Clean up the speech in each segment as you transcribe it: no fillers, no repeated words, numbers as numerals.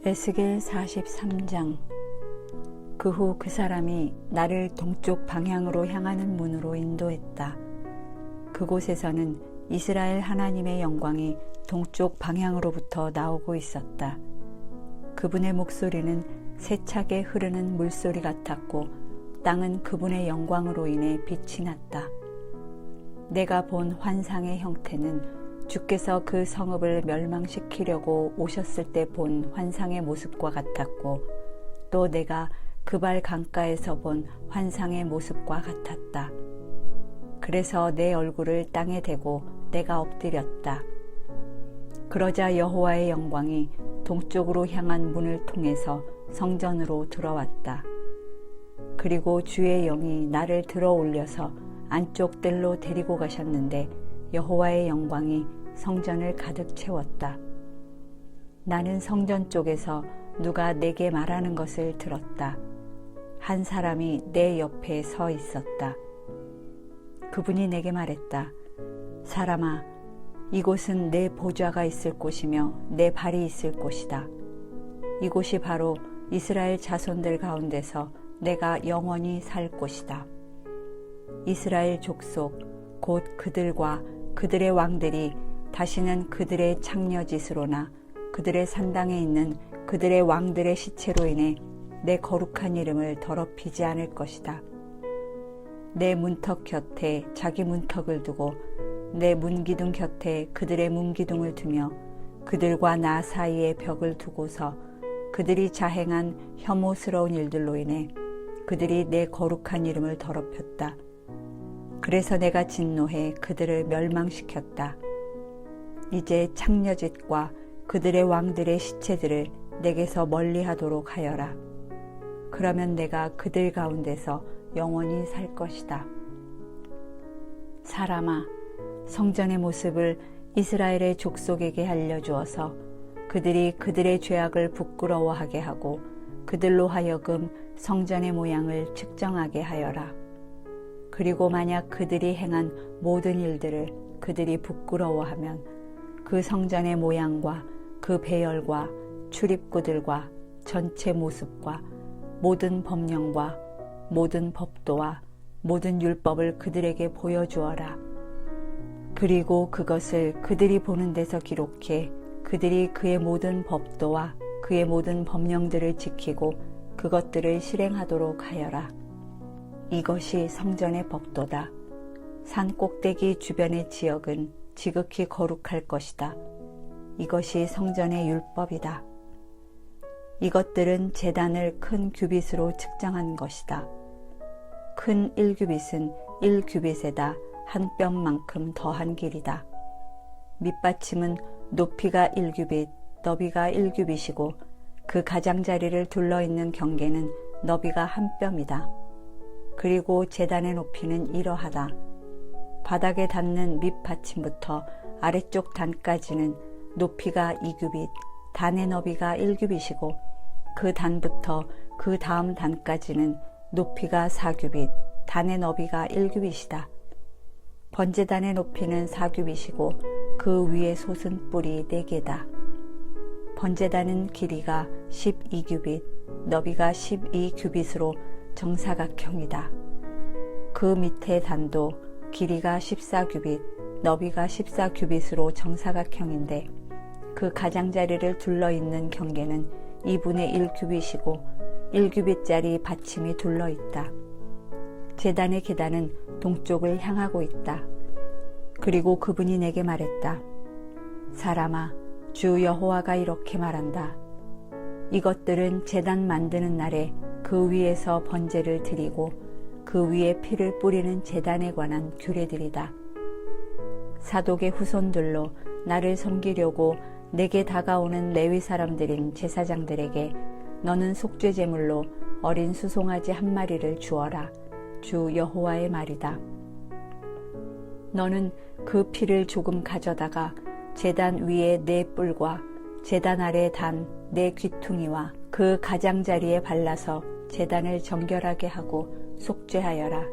에스겔 43장. 그 후 그 사람이 나를 동쪽 방향으로 향하는 문으로 인도했다. 그곳에서는 이스라엘 하나님의 영광이 동쪽 방향으로부터 나오고 있었다. 그분의 목소리는 세차게 흐르는 물소리 같았고 땅은 그분의 영광으로 인해 빛이 났다. 내가 본 환상의 형태는 주께서 그 성읍을 멸망시키려고 오셨을 때 본 환상의 모습과 같았고 또 내가 그발 강가에서 본 환상의 모습과 같았다. 그래서 내 얼굴을 땅에 대고 내가 엎드렸다. 그러자 여호와의 영광이 동쪽으로 향한 문을 통해서 성전으로 들어왔다. 그리고 주의 영이 나를 들어 올려서 안쪽 뜰로 데리고 가셨는데 여호와의 영광이 성전을 가득 채웠다. 나는 성전 쪽에서 누가 내게 말하는 것을 들었다. 한 사람이 내 옆에 서 있었다. 그분이 내게 말했다. 사람아, 이곳은 내 보좌가 있을 곳이며 내 발이 있을 곳이다. 이곳이 바로 이스라엘 자손들 가운데서 내가 영원히 살 곳이다. 이스라엘 족속 곧 그들과 그들의 왕들이 다시는 그들의 창녀짓으로나 그들의 산당에 있는 그들의 왕들의 시체로 인해 내 거룩한 이름을 더럽히지 않을 것이다. 내 문턱 곁에 자기 문턱을 두고 내 문기둥 곁에 그들의 문기둥을 두며 그들과 나 사이에 벽을 두고서 그들이 자행한 혐오스러운 일들로 인해 그들이 내 거룩한 이름을 더럽혔다. 그래서 내가 진노해 그들을 멸망시켰다. 이제 창녀짓과 그들의 왕들의 시체들을 내게서 멀리하도록 하여라. 그러면 내가 그들 가운데서 영원히 살 것이다. 사람아, 성전의 모습을 이스라엘의 족속에게 알려주어서 그들이 그들의 죄악을 부끄러워하게 하고 그들로 하여금 성전의 모양을 측정하게 하여라. 그리고 만약 그들이 행한 모든 일들을 그들이 부끄러워하면 그 성전의 모양과 그 배열과 출입구들과 전체 모습과 모든 법령과 모든 법도와 모든 율법을 그들에게 보여주어라. 그리고 그것을 그들이 보는 데서 기록해 그들이 그의 모든 법도와 그의 모든 법령들을 지키고 그것들을 실행하도록 하여라. 이것이 성전의 법도다. 산 꼭대기 주변의 지역은 지극히 거룩할 것이다. 이것이 성전의 율법이다. 이것들은 제단을 큰 규빗으로 측정한 것이다. 큰 1규빗은 1규빗에다 한 뼘만큼 더한 길이다. 밑받침은 높이가 1규빗, 너비가 1규빗이고 그 가장자리를 둘러있는 경계는 너비가 한 뼘이다. 그리고 제단의 높이는 이러하다. 바닥에 닿는 밑받침부터 아래쪽 단까지는 높이가 2규빗, 단의 너비가 1규빗이고 그 단부터 그 다음 단까지는 높이가 4규빗, 단의 너비가 1규빗이다. 번제단의 높이는 4규빗이고 그 위에 솟은 뿔이 4개다. 번제단은 길이가 12규빗, 너비가 12규빗으로 정사각형이다. 그 밑에 단도 길이가 14규빗, 너비가 14규빗으로 정사각형인데 그 가장자리를 둘러있는 경계는 2분의 1규빗이고 1규빗짜리 받침이 둘러있다. 제단의 계단은 동쪽을 향하고 있다. 그리고 그분이 내게 말했다. 사람아, 주 여호와가 이렇게 말한다. 이것들은 제단 만드는 날에 그 위에서 번제를 드리고 그 위에 피를 뿌리는 제단에 관한 규례들이다. 사독의 후손들로 나를 섬기려고 내게 다가오는 레위 사람들인 제사장들에게 너는 속죄 제물로 어린 수송아지 한 마리를 주어라. 주 여호와의 말이다. 너는 그 피를 조금 가져다가 제단 위에 네 뿔과 제단 아래 단 네 귀퉁이와 그 가장자리에 발라서 제단을 정결하게 하고 속죄하여라.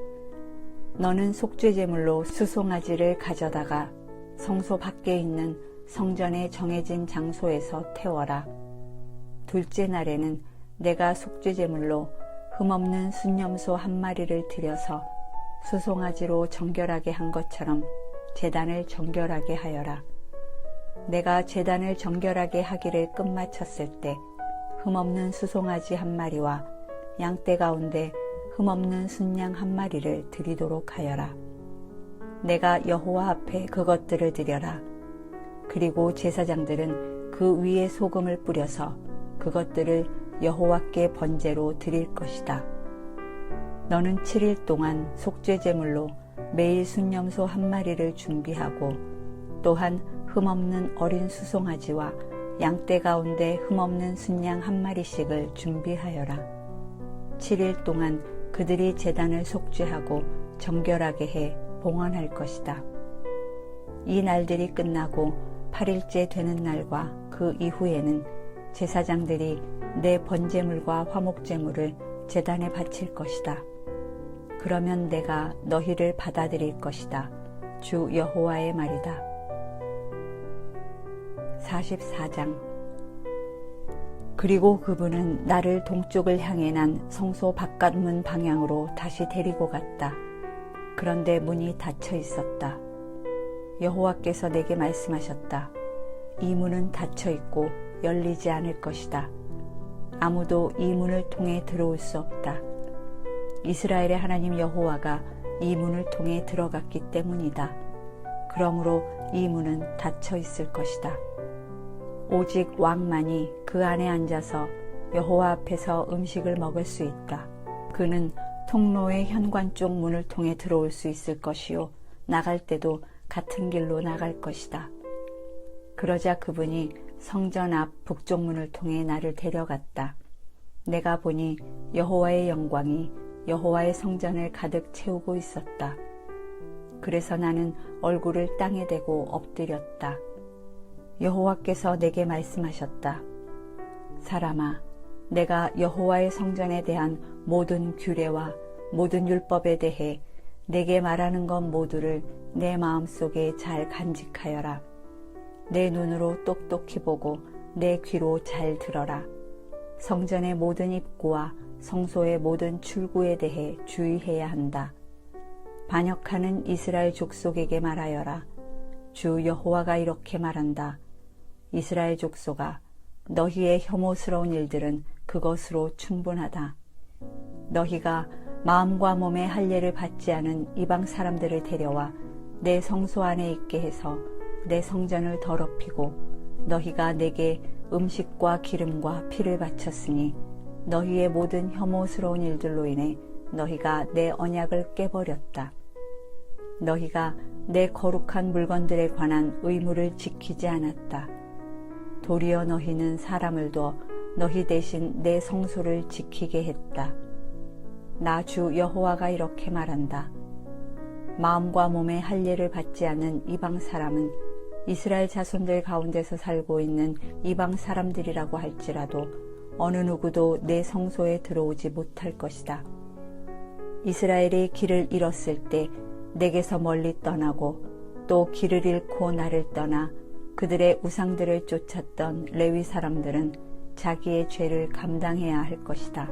너는 속죄 제물로 수송아지를 가져다가 성소 밖에 있는 성전의 정해진 장소에서 태워라. 둘째 날에는 내가 속죄제물로 흠없는 순염소 한 마리를 드려서 수송아지로 정결하게 한 것처럼 제단을 정결하게 하여라. 내가 제단을 정결하게 하기를 끝마쳤을 때 흠없는 수송아지 한 마리와 양떼 가운데 흠없는 순양 한 마리를 드리도록 하여라. 내가 여호와 앞에 그것들을 드려라. 그리고 제사장들은 그 위에 소금을 뿌려서 그것들을 여호와께 번제로 드릴 것이다. 너는 7일 동안 속죄제물로 매일 순염소 한 마리를 준비하고 또한 흠없는 어린 수송아지와 양떼 가운데 흠없는 순양 한 마리씩을 준비하여라. 7일 동안 그들이 제단을 속죄하고 정결하게 해 봉헌할 것이다. 이 날들이 끝나고 8일째 되는 날과 그 이후에는 제사장들이 내 번제물과 화목제물을 제단에 바칠 것이다. 그러면 내가 너희를 받아들일 것이다. 주 여호와의 말이다. 44장. 그리고 그분은 나를 동쪽을 향해 난 성소 바깥문 방향으로 다시 데리고 갔다. 그런데 문이 닫혀 있었다. 여호와께서 내게 말씀하셨다. 이 문은 닫혀 있고 열리지 않을 것이다. 아무도 이 문을 통해 들어올 수 없다. 이스라엘의 하나님 여호와가 이 문을 통해 들어갔기 때문이다. 그러므로 이 문은 닫혀 있을 것이다. 오직 왕만이 그 안에 앉아서 여호와 앞에서 음식을 먹을 수 있다. 그는 통로의 현관 쪽 문을 통해 들어올 수 있을 것이요 나갈 때도 같은 길로 나갈 것이다. 그러자 그분이 성전 앞 북쪽 문을 통해 나를 데려갔다. 내가 보니 여호와의 영광이 여호와의 성전을 가득 채우고 있었다. 그래서 나는 얼굴을 땅에 대고 엎드렸다. 여호와께서 내게 말씀하셨다. 사람아, 내가 여호와의 성전에 대한 모든 규례와 모든 율법에 대해 내게 말하는 것 모두를 내 마음속에 잘 간직하여라. 내 눈으로 똑똑히 보고 내 귀로 잘 들어라. 성전의 모든 입구와 성소의 모든 출구에 대해 주의해야 한다. 반역하는 이스라엘 족속에게 말하여라. 주 여호와가 이렇게 말한다. 이스라엘 족속아, 너희의 혐오스러운 일들은 그것으로 충분하다. 너희가 마음과 몸의 할례를 받지 않은 이방 사람들을 데려와 내 성소 안에 있게 해서 내 성전을 더럽히고 너희가 내게 음식과 기름과 피를 바쳤으니 너희의 모든 혐오스러운 일들로 인해 너희가 내 언약을 깨버렸다. 너희가 내 거룩한 물건들에 관한 의무를 지키지 않았다. 도리어 너희는 사람을 둬 너희 대신 내 성소를 지키게 했다. 나 주 여호와가 이렇게 말한다. 마음과 몸의 할례를 받지 않는 이방 사람은 이스라엘 자손들 가운데서 살고 있는 이방 사람들이라고 할지라도 어느 누구도 내 성소에 들어오지 못할 것이다. 이스라엘이 길을 잃었을 때 내게서 멀리 떠나고 또 길을 잃고 나를 떠나 그들의 우상들을 쫓았던 레위 사람들은 자기의 죄를 감당해야 할 것이다.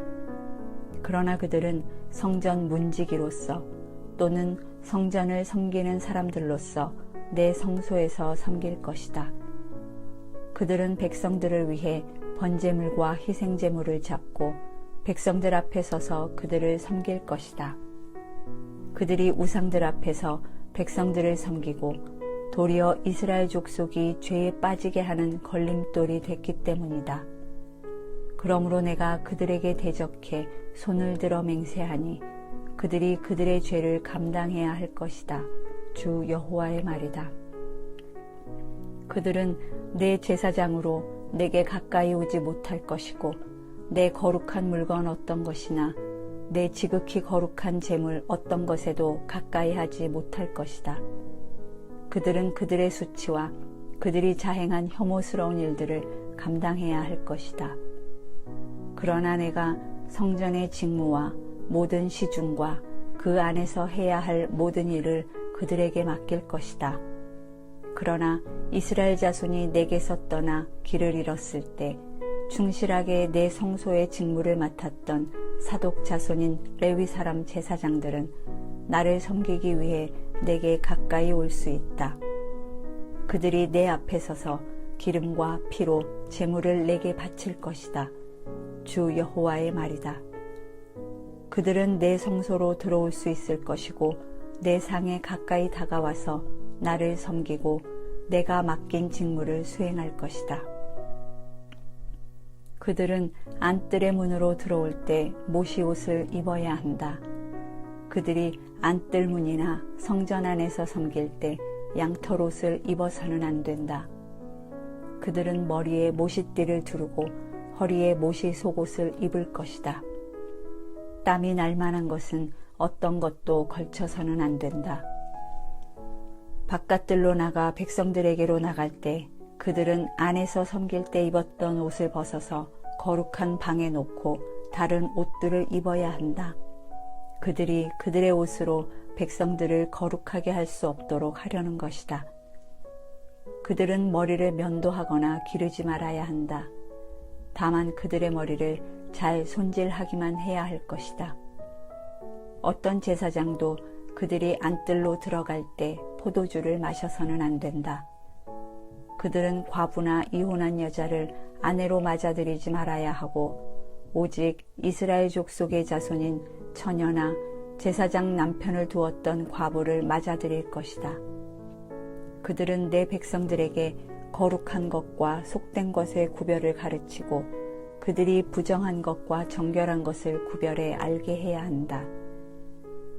그러나 그들은 성전 문지기로서 또는 성전을 섬기는 사람들로서 내 성소에서 섬길 것이다. 그들은 백성들을 위해 번제물과 희생제물을 잡고 백성들 앞에 서서 그들을 섬길 것이다. 그들이 우상들 앞에서 백성들을 섬기고 도리어 이스라엘 족속이 죄에 빠지게 하는 걸림돌이 됐기 때문이다. 그러므로 내가 그들에게 대적해 손을 들어 맹세하니 그들이 그들의 죄를 감당해야 할 것이다. 주 여호와의 말이다. 그들은 내 제사장으로 내게 가까이 오지 못할 것이고 내 거룩한 물건 어떤 것이나 내 지극히 거룩한 재물 어떤 것에도 가까이 하지 못할 것이다. 그들은 그들의 수치와 그들이 자행한 혐오스러운 일들을 감당해야 할 것이다. 그러나 내가 성전의 직무와 모든 시중과 그 안에서 해야 할 모든 일을 그들에게 맡길 것이다. 그러나 이스라엘 자손이 내게서 떠나 길을 잃었을 때 충실하게 내 성소의 직무를 맡았던 사독 자손인 레위 사람 제사장들은 나를 섬기기 위해 내게 가까이 올 수 있다. 그들이 내 앞에 서서 기름과 피로 제물을 내게 바칠 것이다. 주 여호와의 말이다. 그들은 내 성소로 들어올 수 있을 것이고 내 상에 가까이 다가와서 나를 섬기고 내가 맡긴 직무를 수행할 것이다. 그들은 안뜰의 문으로 들어올 때 모시옷을 입어야 한다. 그들이 안뜰 문이나 성전 안에서 섬길 때 양털옷을 입어서는 안 된다. 그들은 머리에 모시띠를 두르고 허리에 모시 속옷을 입을 것이다. 땀이 날 만한 것은 어떤 것도 걸쳐서는 안 된다. 바깥들로 나가 백성들에게로 나갈 때 그들은 안에서 섬길 때 입었던 옷을 벗어서 거룩한 방에 놓고 다른 옷들을 입어야 한다. 그들이 그들의 옷으로 백성들을 거룩하게 할 수 없도록 하려는 것이다. 그들은 머리를 면도하거나 기르지 말아야 한다. 다만 그들의 머리를 잘 손질하기만 해야 할 것이다. 어떤 제사장도 그들이 안뜰로 들어갈 때 포도주를 마셔서는 안 된다. 그들은 과부나 이혼한 여자를 아내로 맞아들이지 말아야 하고 오직 이스라엘 족속의 자손인 처녀나 제사장 남편을 두었던 과부를 맞아들일 것이다. 그들은 내 백성들에게 거룩한 것과 속된 것의 구별을 가르치고 그들이 부정한 것과 정결한 것을 구별해 알게 해야 한다.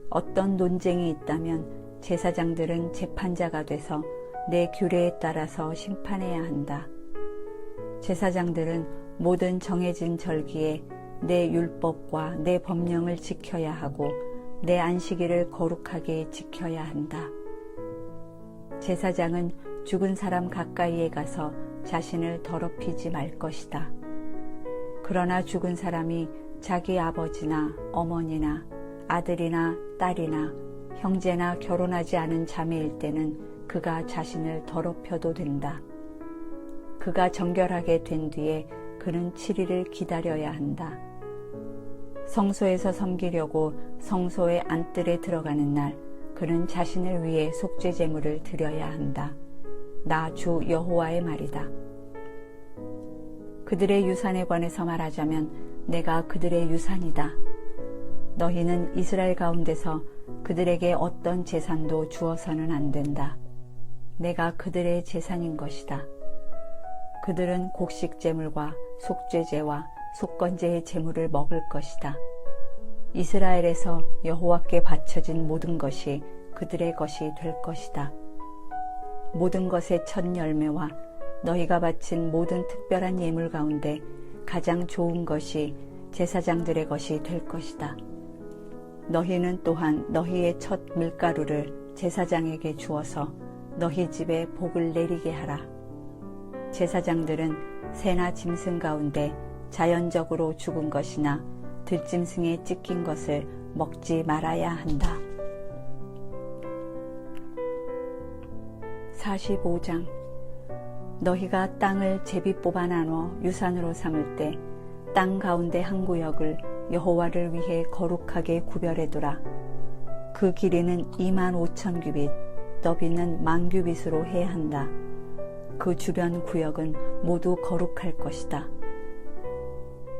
어떤 논쟁이 있다면 제사장들은 재판자가 돼서 내 규례에 따라서 심판해야 한다. 제사장들은 모든 정해진 절기에 내 율법과 내 법령을 지켜야 하고 내 안식일을 거룩하게 지켜야 한다. 제사장은 죽은 사람 가까이에 가서 자신을 더럽히지 말 것이다. 그러나 죽은 사람이 자기 아버지나 어머니나 아들이나 딸이나 형제나 결혼하지 않은 자매일 때는 그가 자신을 더럽혀도 된다. 그가 정결하게 된 뒤에 그는 7일을 기다려야 한다. 성소에서 섬기려고 성소의 안뜰에 들어가는 날 그는 자신을 위해 속죄 제물을 드려야 한다. 나 주 여호와의 말이다. 그들의 유산에 관해서 말하자면 내가 그들의 유산이다. 너희는 이스라엘 가운데서 그들에게 어떤 재산도 주어서는 안 된다. 내가 그들의 재산인 것이다. 그들은 곡식 제물과 속죄제와 속건제의 제물을 먹을 것이다. 이스라엘에서 여호와께 바쳐진 모든 것이 그들의 것이 될 것이다. 모든 것의 첫 열매와 너희가 바친 모든 특별한 예물 가운데 가장 좋은 것이 제사장들의 것이 될 것이다. 너희는 또한 너희의 첫 밀가루를 제사장에게 주어서 너희 집에 복을 내리게 하라. 제사장들은 새나 짐승 가운데 자연적으로 죽은 것이나 들짐승에 찢긴 것을 먹지 말아야 한다. 45장 너희가 땅을 제비 뽑아 나눠 유산으로 삼을 때 땅 가운데 한 구역을 여호와를 위해 거룩하게 구별해두라. 그 길이는 25,000규빗, 너비는 10,000규빗으로 해야 한다. 그 주변 구역은 모두 거룩할 것이다.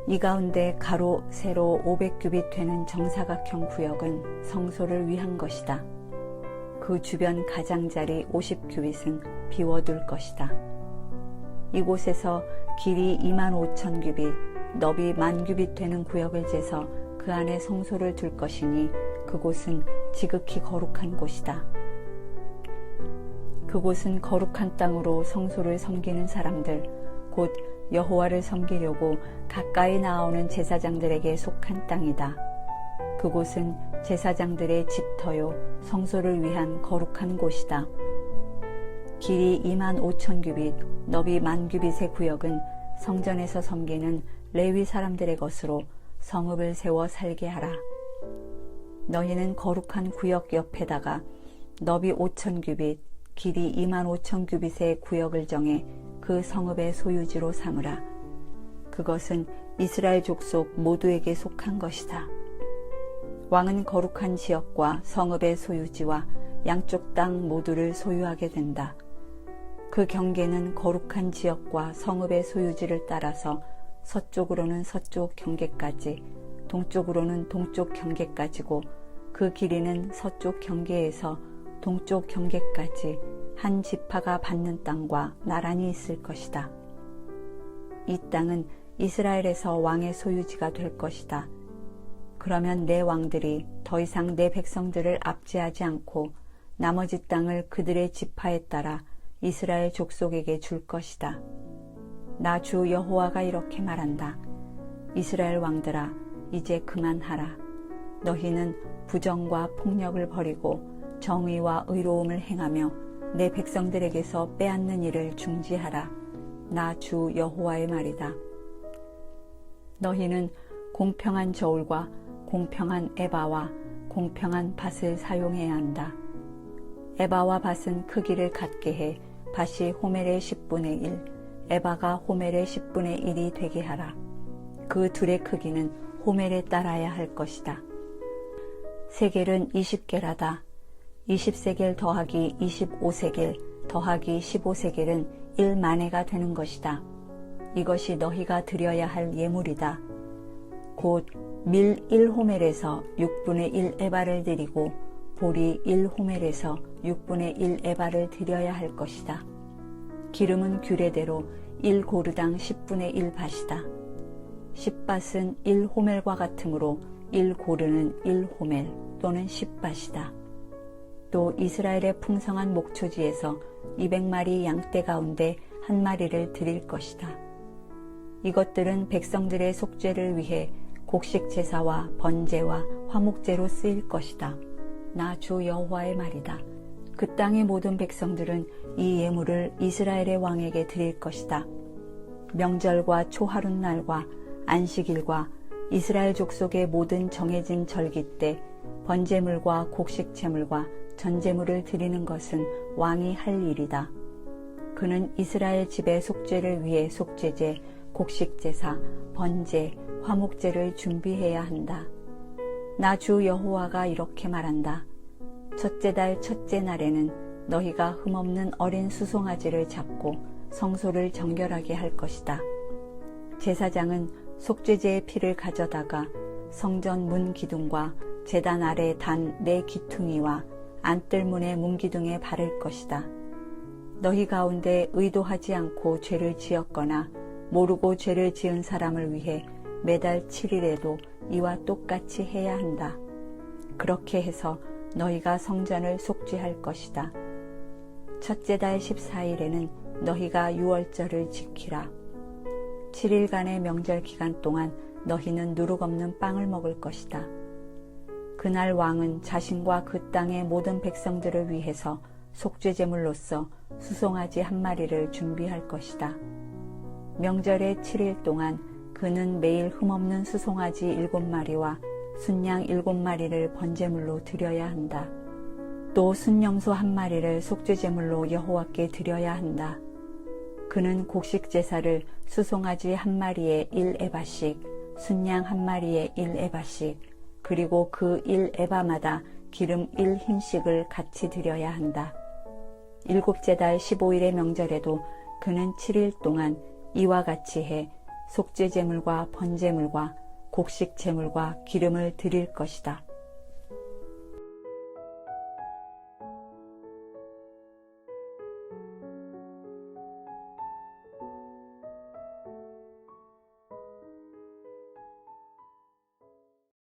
이 가운데 가로, 세로 500규빗 되는 정사각형 구역은 성소를 위한 것이다. 그 주변 가장자리 50규빗은 비워둘 것이다. 이곳에서 길이 25,000규빗, 너비 10,000규빗 되는 구역을 재서 그 안에 성소를 둘 것이니 그곳은 지극히 거룩한 곳이다. 그곳은 거룩한 땅으로 성소를 섬기는 사람들, 곧 여호와를 섬기려고 가까이 나오는 제사장들에게 속한 땅이다. 그곳은 제사장들의 집터요 성소를 위한 거룩한 곳이다. 길이 25,000규빗, 너비 10,000규빗의 구역은 성전에서 섬기는 레위 사람들의 것으로 성읍을 세워 살게 하라. 너희는 거룩한 구역 옆에다가 너비 5,000규빗, 길이 25,000규빗의 구역을 정해 그 성읍의 소유지로 삼으라. 그것은 이스라엘 족속 모두에게 속한 것이다. 왕은 거룩한 지역과 성읍의 소유지와 양쪽 땅 모두를 소유하게 된다. 그 경계는 거룩한 지역과 성읍의 소유지를 따라서 서쪽으로는 서쪽 경계까지, 동쪽으로는 동쪽 경계까지고 그 길이는 서쪽 경계에서 동쪽 경계까지 한 지파가 받는 땅과 나란히 있을 것이다. 이 땅은 이스라엘에서 왕의 소유지가 될 것이다. 그러면 내 왕들이 더 이상 내 백성들을 압제하지 않고 나머지 땅을 그들의 지파에 따라 이스라엘 족속에게 줄 것이다. 나 주 여호와가 이렇게 말한다. 이스라엘 왕들아, 이제 그만하라. 너희는 부정과 폭력을 버리고 정의와 의로움을 행하며 내 백성들에게서 빼앗는 일을 중지하라. 나 주 여호와의 말이다. 너희는 공평한 저울과 공평한 에바와 공평한 밭을 사용해야 한다. 에바와 밭은 크기를 같게 해 밭이 호멜의 10분의 1, 에바가 호멜의 10분의 1이 되게 하라. 그 둘의 크기는 호멜에 따라야 할 것이다. 세겔은 20개라다. 20세겔 더하기 25세겔 더하기 15세겔은 1만회가 되는 것이다. 이것이 너희가 드려야 할 예물이다. 곧 밀 1호멜에서 6분의 1 에바를 드리고 보리 1호멜에서 6분의 1 에바를 드려야 할 것이다. 기름은 규례대로 1고르당 10분의 1 밭이다. 10밭은 1호멜과 같으므로 1고르는 1호멜 또는 10밭이다. 또 이스라엘의 풍성한 목초지에서 200마리 양떼 가운데 한 마리를 드릴 것이다. 이것들은 백성들의 속죄를 위해 곡식 제사와 번제와 화목제로 쓰일 것이다. 나 주 여호와의 말이다. 그 땅의 모든 백성들은 이 예물을 이스라엘의 왕에게 드릴 것이다. 명절과 초하룻날과 안식일과 이스라엘 족속의 모든 정해진 절기 때 번제물과 곡식 제물과 전제물을 드리는 것은 왕이 할 일이다. 그는 이스라엘 집의 속죄를 위해 속죄제, 곡식제사, 번제, 화목제를 준비해야 한다. 나 주 여호와가 이렇게 말한다. 첫째 달 첫째 날에는 너희가 흠없는 어린 수송아지를 잡고 성소를 정결하게 할 것이다. 제사장은 속죄제의 피를 가져다가 성전 문 기둥과 제단 아래 단 4기퉁이와 안뜰문의 문기둥에 바를 것이다. 너희 가운데 의도하지 않고 죄를 지었거나 모르고 죄를 지은 사람을 위해 매달 7일에도 이와 똑같이 해야 한다. 그렇게 해서 너희가 성전을 속죄할 것이다. 첫째 달 14일에는 너희가 유월절을 지키라. 7일간의 명절 기간 동안 너희는 누룩없는 빵을 먹을 것이다. 그날 왕은 자신과 그 땅의 모든 백성들을 위해서 속죄제물로서 수송아지 한 마리를 준비할 것이다. 명절의 7일 동안 그는 매일 흠없는 수송아지 7마리와 순양 7마리를 번제물로 드려야 한다. 또 순염소 한 마리를 속죄제물로 여호와께 드려야 한다. 그는 곡식 제사를 수송아지 한 마리에 1에바씩, 순양 한 마리에 1에바씩, 그리고 그 1에바마다 기름 1흰씩을 같이 드려야 한다. 일곱째 달 15일의 명절에도 그는 7일 동안 이와 같이 해 속죄제물과 번제물과 곡식 제물과 기름을 드릴 것이다.